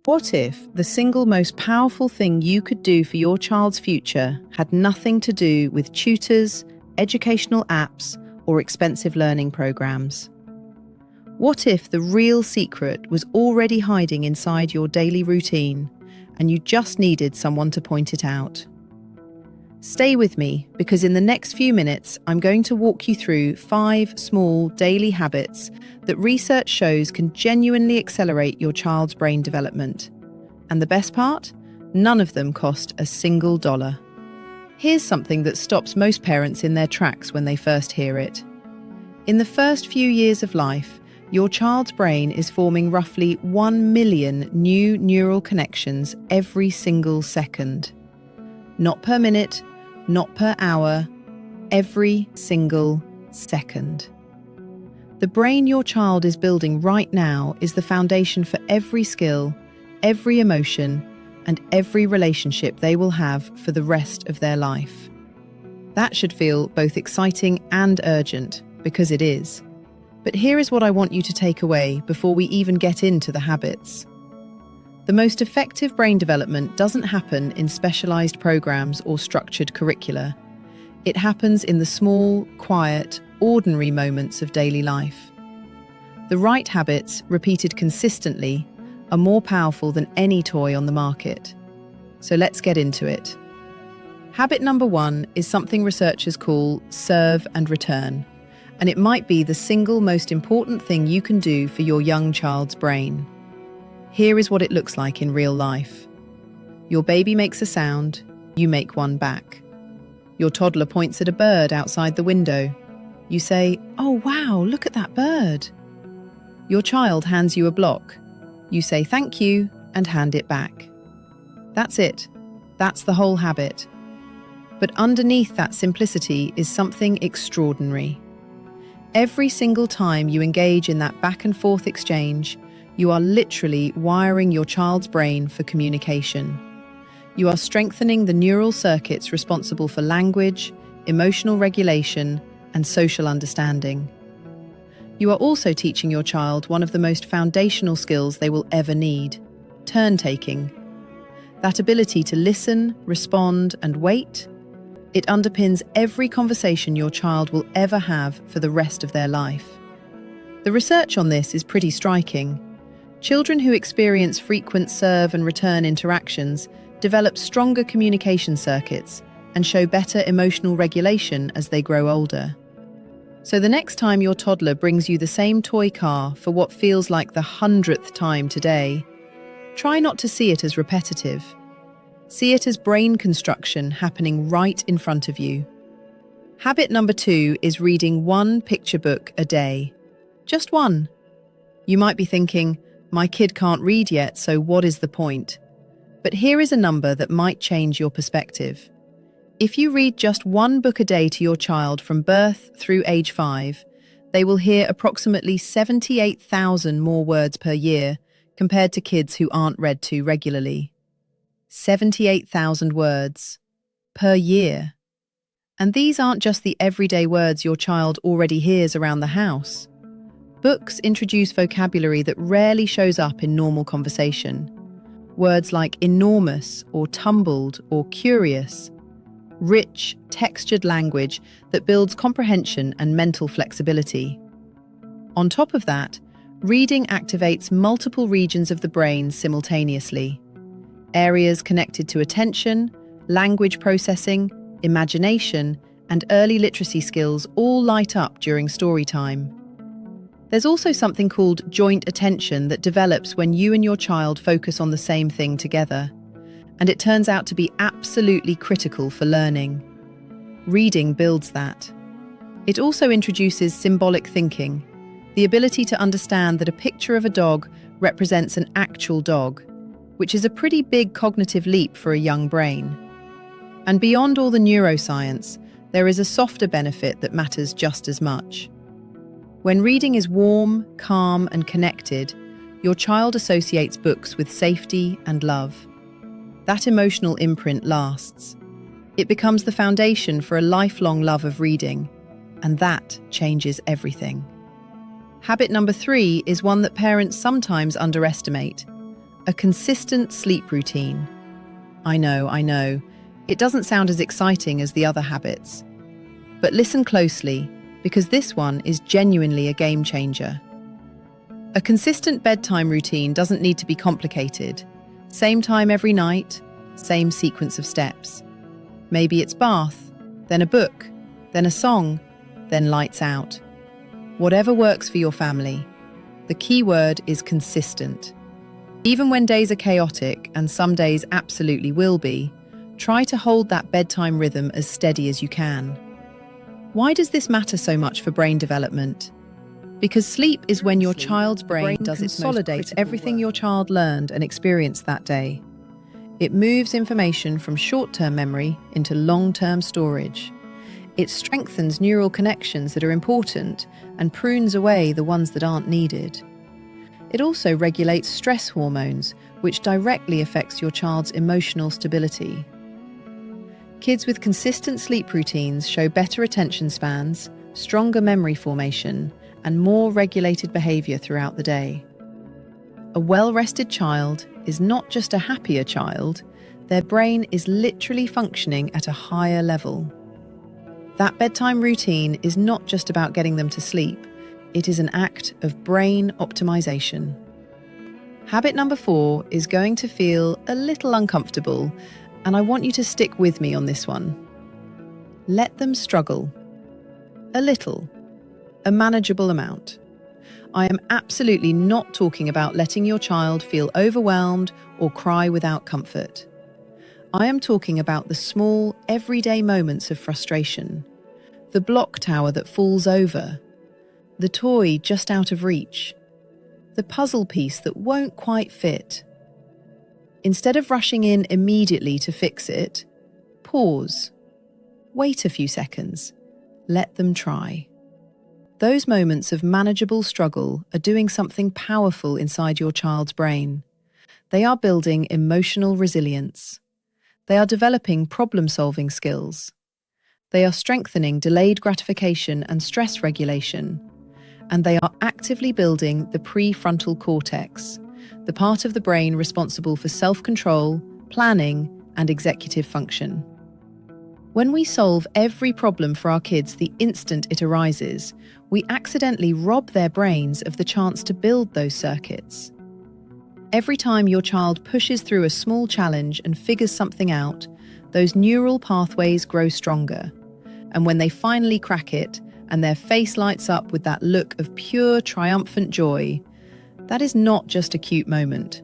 What if the single most powerful thing you could do for your child's future had nothing to do with tutors, educational apps, or expensive learning programs? What if the real secret was already hiding inside your daily routine and you just needed someone to point it out? Stay with me, because in the next few minutes, I'm going to walk you through 5 small daily habits that research shows can genuinely accelerate your child's brain development. And the best part? None of them cost a single dollar. Here's something that stops most parents in their tracks when they first hear it. In the first few years of life, your child's brain is forming roughly 1 million new neural connections every single second. Not per minute, not per hour, every single second. The brain your child is building right now is the foundation for every skill, every emotion, and every relationship they will have for the rest of their life. That should feel both exciting and urgent, because it is. But here is what I want you to take away before we even get into the habits. The most effective brain development doesn't happen in specialized programs or structured curricula. It happens in the small, quiet, ordinary moments of daily life. The right habits, repeated consistently, are more powerful than any toy on the market. So let's get into it. Habit number 1 is something researchers call serve and return, and it might be the single most important thing you can do for your young child's brain. Here is what it looks like in real life. Your baby makes a sound, you make one back. Your toddler points at a bird outside the window. You say, "Oh wow, look at that bird." Your child hands you a block. You say thank you and hand it back. That's it. That's the whole habit. But underneath that simplicity is something extraordinary. Every single time you engage in that back and forth exchange, you are literally wiring your child's brain for communication. You are strengthening the neural circuits responsible for language, emotional regulation, and social understanding. You are also teaching your child one of the most foundational skills they will ever need: turn-taking. That ability to listen, respond, and wait, it underpins every conversation your child will ever have for the rest of their life. The research on this is pretty striking. Children who experience frequent serve and return interactions develop stronger communication circuits and show better emotional regulation as they grow older. So the next time your toddler brings you the same toy car for what feels like the 100th time today, try not to see it as repetitive. See it as brain construction happening right in front of you. Habit number 2 is reading 1 picture book a day. Just 1. You might be thinking, my kid can't read yet, so what is the point? But here is a number that might change your perspective. If you read just 1 book a day to your child from birth through age 5, they will hear approximately 78,000 more words per year compared to kids who aren't read to regularly. 78,000 words per year. And these aren't just the everyday words your child already hears around the house. Books introduce vocabulary that rarely shows up in normal conversation. Words like enormous or tumbled or curious. Rich, textured language that builds comprehension and mental flexibility. On top of that, reading activates multiple regions of the brain simultaneously. Areas connected to attention, language processing, imagination, and early literacy skills all light up during story time. There's also something called joint attention that develops when you and your child focus on the same thing together, and it turns out to be absolutely critical for learning. Reading builds that. It also introduces symbolic thinking, the ability to understand that a picture of a dog represents an actual dog, which is a pretty big cognitive leap for a young brain. And beyond all the neuroscience, there is a softer benefit that matters just as much. When reading is warm, calm, and connected, your child associates books with safety and love. That emotional imprint lasts. It becomes the foundation for a lifelong love of reading, and that changes everything. Habit number 3 is one that parents sometimes underestimate: A consistent sleep routine. I know. It doesn't sound as exciting as the other habits. But listen closely, because this one is genuinely a game changer. A consistent bedtime routine doesn't need to be complicated. Same time every night, same sequence of steps. Maybe it's bath, then a book, then a song, then lights out. Whatever works for your family. The key word is consistent. Even when days are chaotic, and some days absolutely will be, try to hold that bedtime rhythm as steady as you can. Why does this matter so much for brain development? Because sleep is when your child's brain consolidates everything your child learned and experienced that day. It moves information from short-term memory into long-term storage. It strengthens neural connections that are important and prunes away the ones that aren't needed. It also regulates stress hormones, which directly affects your child's emotional stability. Kids with consistent sleep routines show better attention spans, stronger memory formation, and more regulated behaviour throughout the day. A well-rested child is not just a happier child, their brain is literally functioning at a higher level. That bedtime routine is not just about getting them to sleep, it is an act of brain optimization. Habit number 4 is going to feel a little uncomfortable, and I want you to stick with me on this one. Let them struggle. A little. A manageable amount. I am absolutely not talking about letting your child feel overwhelmed or cry without comfort. I am talking about the small, everyday moments of frustration. The block tower that falls over. The toy just out of reach. The puzzle piece that won't quite fit. Instead of rushing in immediately to fix it, pause. Wait a few seconds. Let them try. Those moments of manageable struggle are doing something powerful inside your child's brain. They are building emotional resilience. They are developing problem-solving skills. They are strengthening delayed gratification and stress regulation. And they are actively building the prefrontal cortex, the part of the brain responsible for self-control, planning, and executive function. When we solve every problem for our kids the instant it arises, we accidentally rob their brains of the chance to build those circuits. Every time your child pushes through a small challenge and figures something out, those neural pathways grow stronger. And when they finally crack it, and their face lights up with that look of pure, triumphant joy, that is not just a cute moment.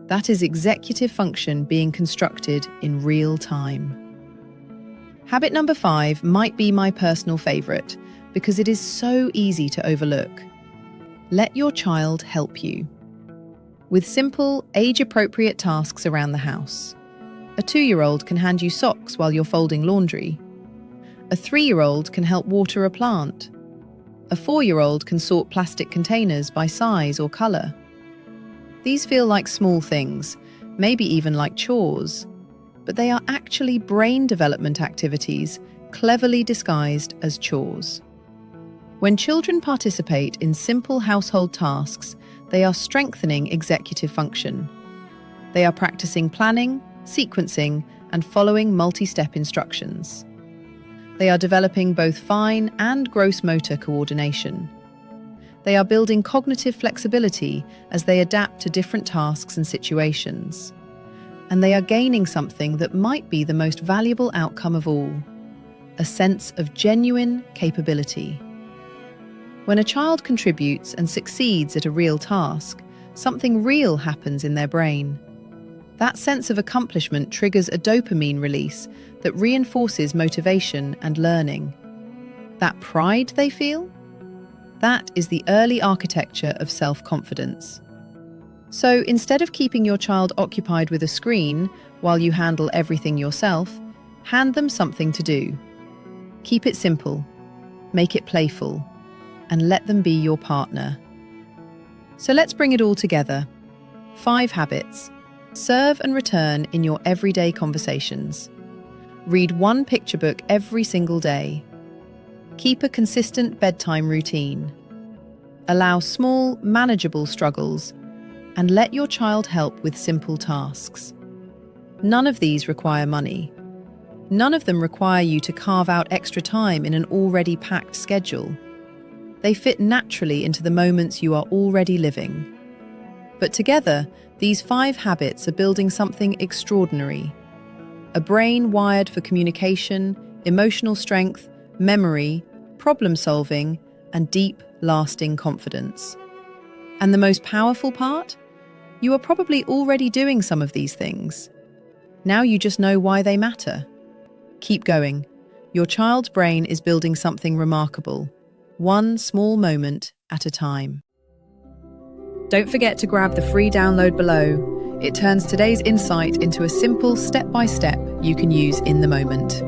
That is executive function being constructed in real time. Habit number 5 might be my personal favourite because it is so easy to overlook. Let your child help you. With simple, age-appropriate tasks around the house. A 2-year-old can hand you socks while you're folding laundry. A 3-year-old can help water a plant. A 4-year-old can sort plastic containers by size or colour. These feel like small things, maybe even like chores, but they are actually brain development activities cleverly disguised as chores. When children participate in simple household tasks, they are strengthening executive function. They are practicing planning, sequencing, and following multi-step instructions. They are developing both fine and gross motor coordination. They are building cognitive flexibility as they adapt to different tasks and situations. And they are gaining something that might be the most valuable outcome of all, a sense of genuine capability. When a child contributes and succeeds at a real task, something real happens in their brain. That sense of accomplishment triggers a dopamine release that reinforces motivation and learning. That pride they feel? That is the early architecture of self-confidence. So instead of keeping your child occupied with a screen while you handle everything yourself, hand them something to do. Keep it simple, make it playful, and let them be your partner. So let's bring it all together. 5 habits. Serve and return in your everyday conversations. Read 1 picture book every single day. Keep a consistent bedtime routine. Allow small, manageable struggles. and let your child help with simple tasks. None of these require money. None of them require you to carve out extra time in an already packed schedule. They fit naturally into the moments you are already living. But together, these 5 habits are building something extraordinary. A brain wired for communication, emotional strength, memory, problem-solving, and deep, lasting confidence. And the most powerful part? You are probably already doing some of these things. Now you just know why they matter. Keep going. Your child's brain is building something remarkable, one small moment at a time. Don't forget to grab the free download below. It turns today's insight into a simple step-by-step you can use in the moment.